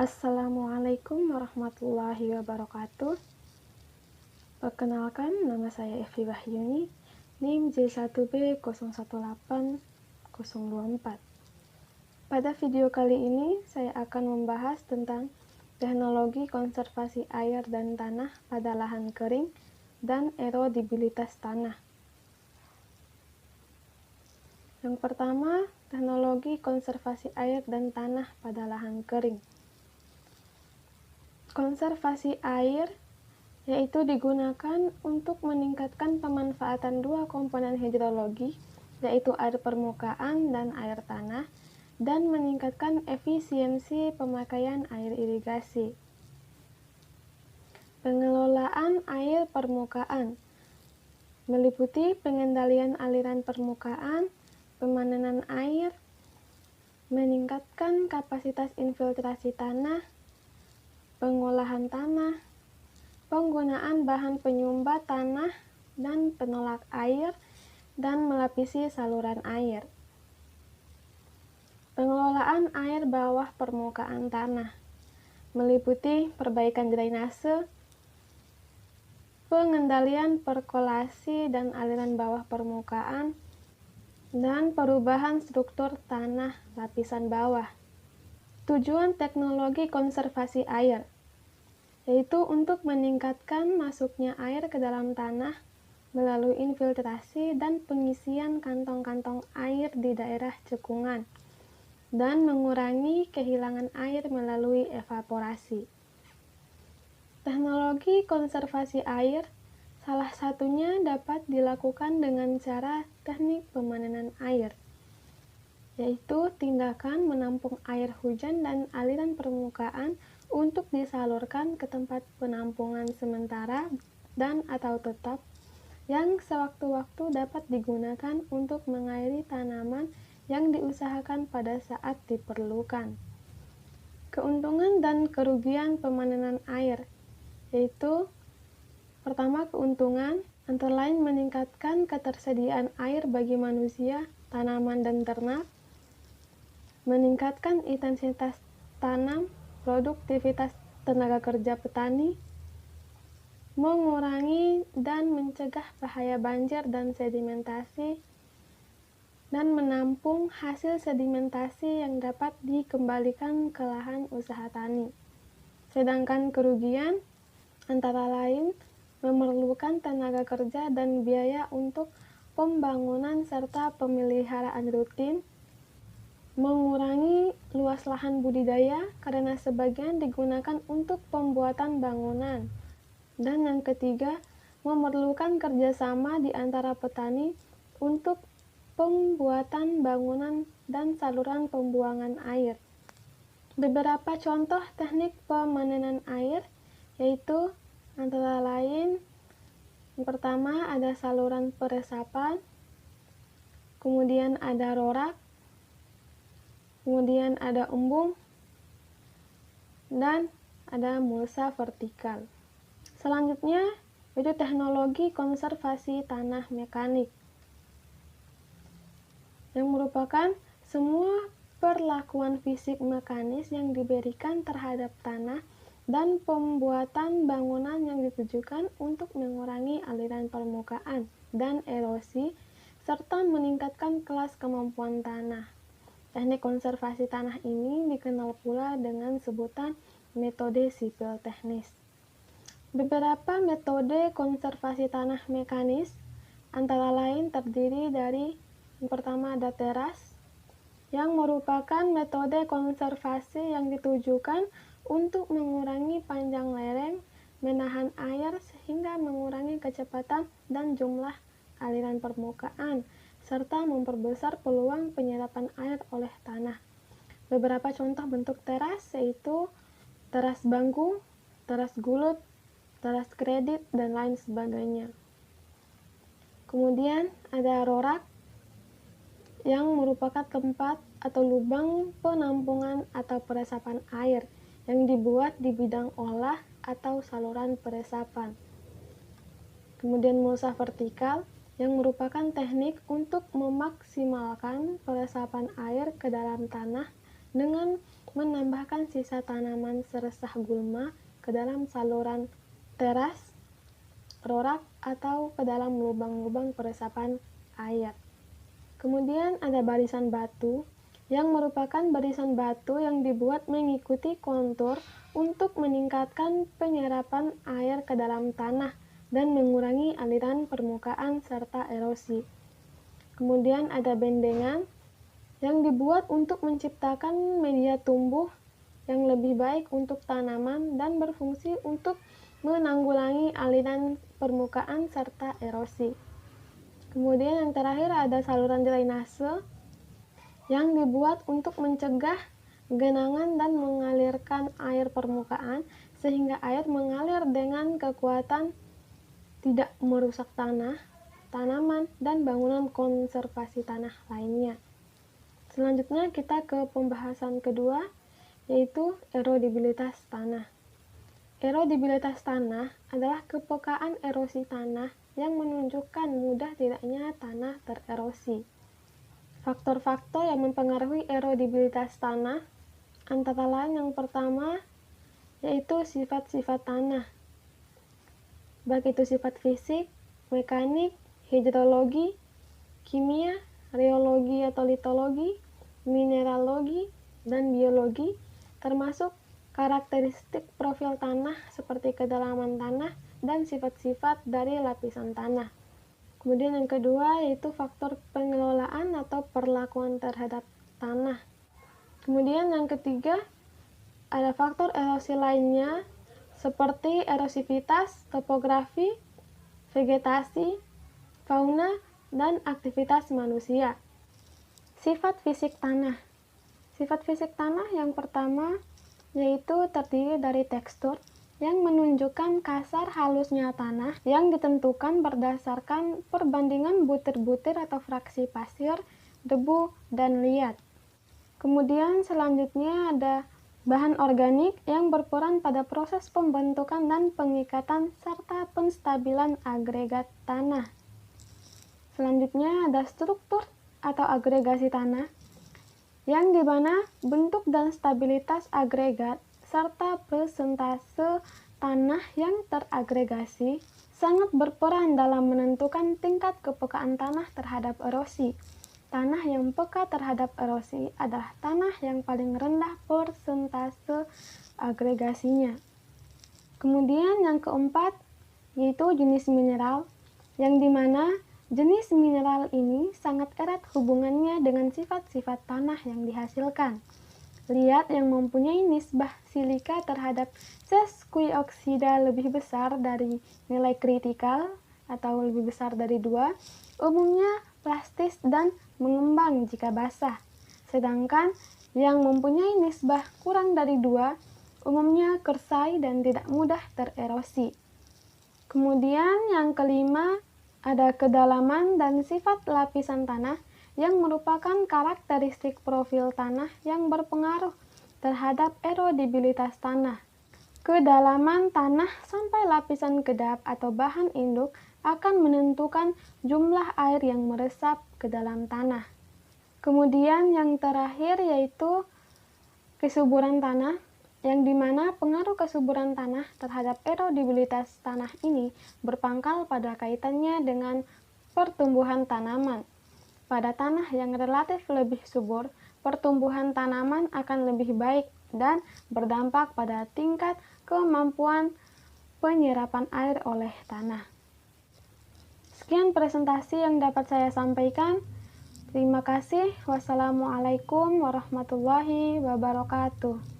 Assalamualaikum warahmatullahi wabarakatuh. Perkenalkan, nama saya Evi Wahyuni, NIM J1B018024. Pada video kali ini, saya akan membahas tentang teknologi konservasi air dan tanah pada lahan kering dan erodibilitas tanah. Yang pertama, teknologi konservasi air dan tanah pada lahan kering. Konservasi air yaitu digunakan untuk meningkatkan pemanfaatan dua komponen hidrologi, yaitu air permukaan dan air tanah, dan meningkatkan efisiensi pemakaian air irigasi. Pengelolaan air permukaan meliputi pengendalian aliran permukaan, pemanenan air, meningkatkan kapasitas infiltrasi tanah, pengolahan tanah, penggunaan bahan penyumbat tanah dan penolak air, dan melapisi saluran air. Pengelolaan air bawah permukaan tanah meliputi perbaikan drainase, pengendalian perkolasi dan aliran bawah permukaan, dan perubahan struktur tanah lapisan bawah. Tujuan teknologi konservasi air yaitu untuk meningkatkan masuknya air ke dalam tanah melalui infiltrasi dan pengisian kantong-kantong air di daerah cekungan, dan mengurangi kehilangan air melalui evaporasi. Teknologi konservasi air salah satunya dapat dilakukan dengan cara teknik pemanenan air, yaitu tindakan menampung air hujan dan aliran permukaan untuk disalurkan ke tempat penampungan sementara dan atau tetap yang sewaktu-waktu dapat digunakan untuk mengairi tanaman yang diusahakan pada saat diperlukan. Keuntungan dan kerugian pemanenan air yaitu: pertama, keuntungan antara lain meningkatkan ketersediaan air bagi manusia, tanaman, dan ternak, meningkatkan intensitas tanam, produktivitas tenaga kerja petani, mengurangi dan mencegah bahaya banjir dan sedimentasi, dan menampung hasil sedimentasi yang dapat dikembalikan ke lahan usaha tani. Sedangkan kerugian antara lain memerlukan tenaga kerja dan biaya untuk pembangunan serta pemeliharaan rutin, mengurangi luas lahan budidaya karena sebagian digunakan untuk pembuatan bangunan, dan yang ketiga, memerlukan kerjasama di antara petani untuk pembuatan bangunan dan saluran pembuangan air. Beberapa contoh teknik pemanenan air yaitu antara lain: yang pertama ada saluran peresapan, kemudian ada rorak, kemudian ada embung, dan ada mulsa vertikal. Selanjutnya itu teknologi konservasi tanah mekanik, yang merupakan semua perlakuan fisik mekanis yang diberikan terhadap tanah dan pembuatan bangunan yang ditujukan untuk mengurangi aliran permukaan dan erosi serta meningkatkan kelas kemampuan tanah. Teknik konservasi tanah ini dikenal pula dengan sebutan metode sipil teknis. Beberapa metode konservasi tanah mekanis antara lain terdiri dari: yang pertama ada teras, yang merupakan metode konservasi yang ditujukan untuk mengurangi panjang lereng, menahan air sehingga mengurangi kecepatan dan jumlah aliran permukaan, serta memperbesar peluang penyerapan air oleh tanah. Beberapa contoh bentuk teras yaitu teras bangku, teras gulut, teras kredit, dan lain sebagainya. Kemudian ada rorak, yang merupakan tempat atau lubang penampungan atau peresapan air yang dibuat di bidang olah atau saluran peresapan. Kemudian mulsa vertikal, yang merupakan teknik untuk memaksimalkan peresapan air ke dalam tanah dengan menambahkan sisa tanaman seresah gulma ke dalam saluran teras, rorak, atau ke dalam lubang-lubang peresapan air. Kemudian ada barisan batu, yang merupakan barisan batu yang dibuat mengikuti kontur untuk meningkatkan penyerapan air ke dalam tanah dan mengurangi aliran permukaan serta erosi. Kemudian ada bendengan, yang dibuat untuk menciptakan media tumbuh yang lebih baik untuk tanaman dan berfungsi untuk menanggulangi aliran permukaan serta erosi. Kemudian yang terakhir ada saluran drainase yang dibuat untuk mencegah genangan dan mengalirkan air permukaan sehingga air mengalir dengan kekuatan tidak merusak tanah, tanaman, dan bangunan konservasi tanah lainnya. Selanjutnya kita ke pembahasan kedua, yaitu erodibilitas tanah. Erodibilitas tanah adalah kepekaan erosi tanah yang menunjukkan mudah tidaknya tanah tererosi. Faktor-faktor yang mempengaruhi erodibilitas tanah antara lain yang pertama yaitu sifat-sifat tanah, baik itu sifat fisik, mekanik, hidrologi, kimia, reologi atau litologi, mineralogi, dan biologi, termasuk karakteristik profil tanah seperti kedalaman tanah dan sifat-sifat dari lapisan tanah. Kemudian yang kedua yaitu faktor pengelolaan atau perlakuan terhadap tanah. Kemudian yang ketiga ada faktor erosi lainnya seperti erosivitas, topografi, vegetasi, fauna, dan aktivitas manusia. Sifat fisik tanah. Sifat fisik tanah yang pertama yaitu terdiri dari tekstur yang menunjukkan kasar halusnya tanah yang ditentukan berdasarkan perbandingan butir-butir atau fraksi pasir, debu, dan liat. Kemudian selanjutnya ada bahan organik yang berperan pada proses pembentukan dan pengikatan serta penstabilan agregat tanah. Selanjutnya ada struktur atau agregasi tanah yang dimana bentuk dan stabilitas agregat serta persentase tanah yang teragregasi sangat berperan dalam menentukan tingkat kepekaan tanah terhadap erosi. Tanah yang peka terhadap erosi adalah tanah yang paling rendah persentase agregasinya. Kemudian yang keempat yaitu jenis mineral, yang dimana jenis mineral ini sangat erat hubungannya dengan sifat-sifat tanah yang dihasilkan. Liat yang mempunyai nisbah silika terhadap sesquioksida lebih besar dari nilai kritikal atau lebih besar dari 2, umumnya plastis dan mengembang jika basah. Sedangkan yang mempunyai nisbah kurang dari 2, umumnya kersai dan tidak mudah tererosi. Kemudian yang kelima ada kedalaman dan sifat lapisan tanah yang merupakan karakteristik profil tanah yang berpengaruh terhadap erodibilitas tanah. Kedalaman tanah sampai lapisan kedap atau bahan induk akan menentukan jumlah air yang meresap ke dalam tanah. Kemudian yang terakhir yaitu kesuburan tanah, yang dimana pengaruh kesuburan tanah terhadap erodibilitas tanah ini berpangkal pada kaitannya dengan pertumbuhan tanaman. Pada tanah yang relatif lebih subur, pertumbuhan tanaman akan lebih baik dan berdampak pada tingkat kemampuan penyerapan air oleh tanah. Sekian presentasi yang dapat saya sampaikan. Terima kasih. Wassalamualaikum warahmatullahi wabarakatuh.